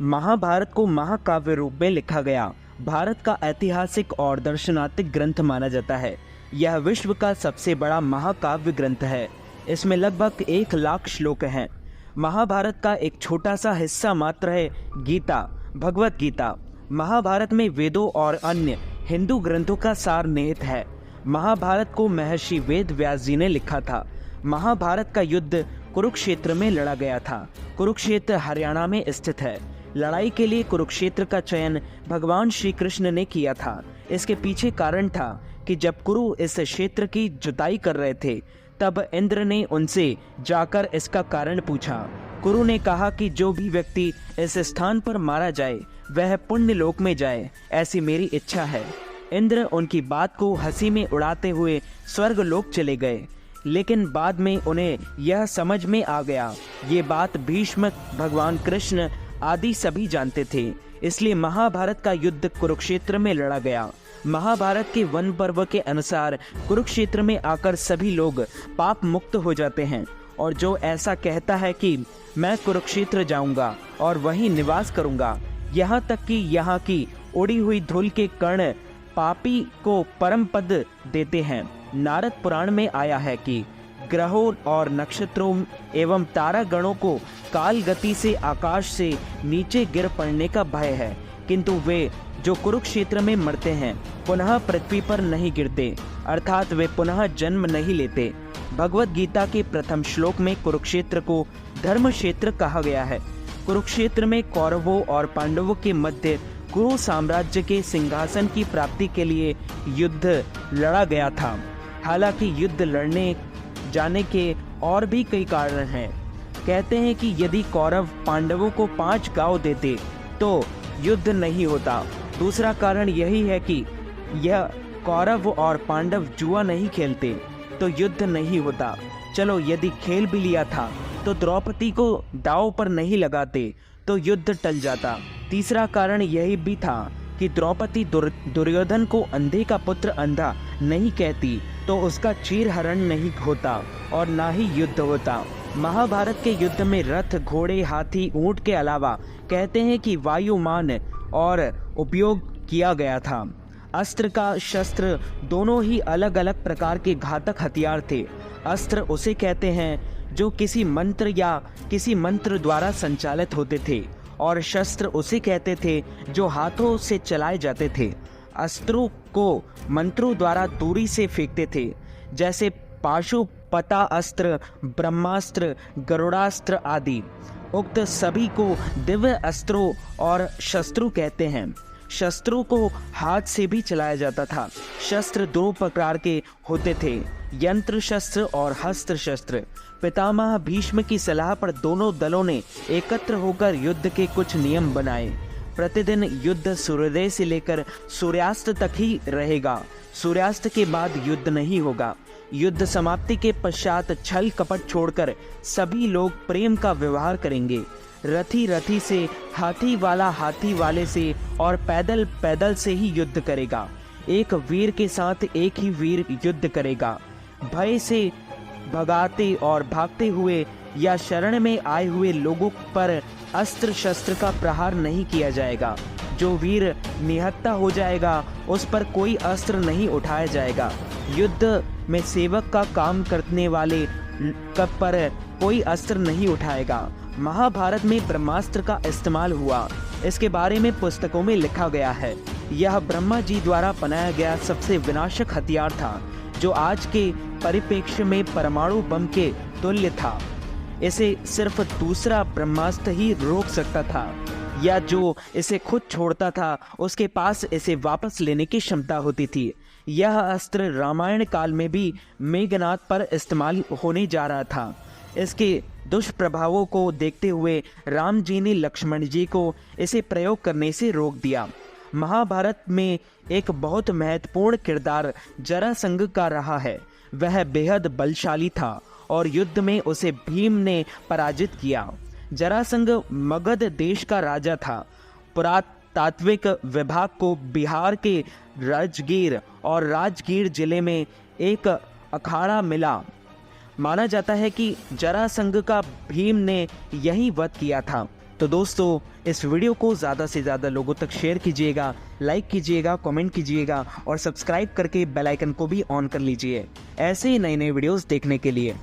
महाभारत को महाकाव्य रूप में लिखा गया भारत का ऐतिहासिक और दर्शनात्मक ग्रंथ माना जाता है। यह विश्व का सबसे बड़ा महाकाव्य ग्रंथ है। इसमें लगभग 1,00,000 श्लोक हैं। महाभारत का एक छोटा सा हिस्सा मात्र है गीता, भगवत गीता। महाभारत में वेदों और अन्य हिंदू ग्रंथों का सार निहित है। महाभारत को महर्षि वेद व्यास जी ने लिखा था। महाभारत का युद्ध कुरुक्षेत्र में लड़ा गया था। कुरुक्षेत्र हरियाणा में स्थित है। लड़ाई के लिए कुरुक्षेत्र का चयन भगवान श्री कृष्ण ने किया था। इसके पीछे कारण था कि जब कुरु इस क्षेत्र की जुताई कर रहे थे, तब इंद्र ने उनसे जाकर इसका कारण पूछा। कुरु ने कहा कि जो भी व्यक्ति इस स्थान पर मारा जाए वह पुण्य लोक में जाए, ऐसी मेरी इच्छा है। इंद्र उनकी बात को हंसी में उड़ाते हुए स्वर्ग लोक चले गए, लेकिन बाद में उन्हें यह समझ में आ गया, ये बात भीष्म, भगवान कृष्ण आदि सभी जानते थे। इसलिए महाभारत का युद्ध कुरुक्षेत्र में लड़ा गया। महाभारत के वन पर्व के अनुसार कुरुक्षेत्र में आकर सभी लोग पाप मुक्त हो जाते हैं, और जो ऐसा कहता है कि मैं कुरुक्षेत्र जाऊंगा और वहीं निवास करूंगा, यहाँ तक कि यहाँ की उड़ी हुई धूल के कण पापी को परम पद देते हैं। नारद पुराण में आया है कि ग्रहों और नक्षत्रों एवं तारागणों को काल गति से आकाश से नीचे गिर पड़ने का भय है, किंतु वे जो कुरुक्षेत्र में मरते हैं पुनः पृथ्वी पर नहीं गिरते, अर्थात वे पुनः जन्म नहीं लेते। भगवत गीता के प्रथम श्लोक में कुरुक्षेत्र को धर्म क्षेत्र कहा गया है। कुरुक्षेत्र में कौरवों और पांडवों के मध्य कुरु साम्राज्य के सिंहासन की प्राप्ति के लिए युद्ध लड़ा गया था। हालांकि युद्ध लड़ने जाने के और भी कई कारण हैं। कहते हैं कि यदि कौरव पांडवों को 5 गांव देते तो युद्ध नहीं होता। दूसरा कारण यही है कि यह कौरव और पांडव जुआ नहीं खेलते तो युद्ध नहीं होता। चलो, यदि खेल भी लिया था तो द्रौपदी को दांव पर नहीं लगाते तो युद्ध टल जाता। तीसरा कारण यही भी था कि द्रौपदी दुर्योधन को अंधे का पुत्र अंधा नहीं कहती तो उसका चीरहरण नहीं होता और ना ही युद्ध होता। महाभारत के युद्ध में रथ, घोड़े, हाथी, ऊंट के अलावा कहते हैं कि वायुमान और उपयोग किया गया था। अस्त्र का शस्त्र दोनों ही अलग अलग प्रकार के घातक हथियार थे। अस्त्र उसे कहते हैं जो किसी मंत्र या किसी मंत्र द्वारा संचालित होते थे, और शस्त्र उसे कहते थे जो हाथों से चलाए जाते थे। अस्त्रों को मंत्रों द्वारा दूरी से फेंकते थे, जैसे पाशुपता अस्त्र, ब्रह्मास्त्र, गरुड़ास्त्र आदि। उक्त सभी को दिव्य अस्त्रों और शस्त्रों कहते हैं। शस्त्रों को हाथ से भी चलाया जाता था। शस्त्र 2 प्रकार के होते थे, यंत्र शस्त्र और हस्त्र शस्त्र। पितामह भीष्म की सलाह पर दोनों दलों ने एकत्र होकर युद्ध के कुछ नियम बनाए। प्रतिदिन युद्ध सूर्योदय से लेकर सूर्यास्त तक ही रहेगा। सूर्यास्त के बाद युद्ध नहीं होगा। युद्ध समाप्ति के पश्चात छल कपट छोड़कर सभी लोग प्रेम का व्यवहार करेंगे। रथी रथी से, हाथी वाला हाथी वाले से, और पैदल पैदल से ही युद्ध करेगा। एक वीर के साथ एक ही वीर युद्ध करेगा। भय से भगाते और भागते हुए या शरण में आए हुए लोगों पर अस्त्र शस्त्र का प्रहार नहीं किया जाएगा। जो वीर निहत्था हो जाएगा उस पर कोई अस्त्र नहीं उठाया जाएगा। युद्ध में सेवक का काम करने वाले पर कोई अस्त्र नहीं उठाएगा। महाभारत में ब्रह्मास्त्र का इस्तेमाल हुआ। इसके बारे में पुस्तकों में लिखा गया है। यह ब्रह्मा जी द्वारा बनाया गया सबसे विनाशक हथियार था, जो आज के परिप्रेक्ष्य में परमाणु बम के तुल्य था। इसे सिर्फ दूसरा ब्रह्मास्त्र ही रोक सकता था, या जो इसे खुद छोड़ता था उसके पास इसे वापस लेने की क्षमता होती थी। यह अस्त्र रामायण काल में भी मेघनाद पर इस्तेमाल होने जा रहा था। इसके दुष्प्रभावों को देखते हुए राम जी ने लक्ष्मण जी को इसे प्रयोग करने से रोक दिया। महाभारत में एक बहुत महत्वपूर्ण किरदार जरासंध का रहा है। वह बेहद बलशाली था और युद्ध में उसे भीम ने पराजित किया। जरासंध मगध देश का राजा था। पुरातात्विक विभाग को बिहार के राजगीर और राजगीर जिले में एक अखाड़ा मिला। माना जाता है कि जरासंध का भीम ने यही वध किया था। तो दोस्तों इस वीडियो को ज़्यादा से ज़्यादा लोगों तक शेयर कीजिएगा, लाइक कीजिएगा, कमेंट कीजिएगा और सब्सक्राइब करके बेल आइकन को भी ऑन कर लीजिए ऐसे ही नए नए वीडियोस देखने के लिए।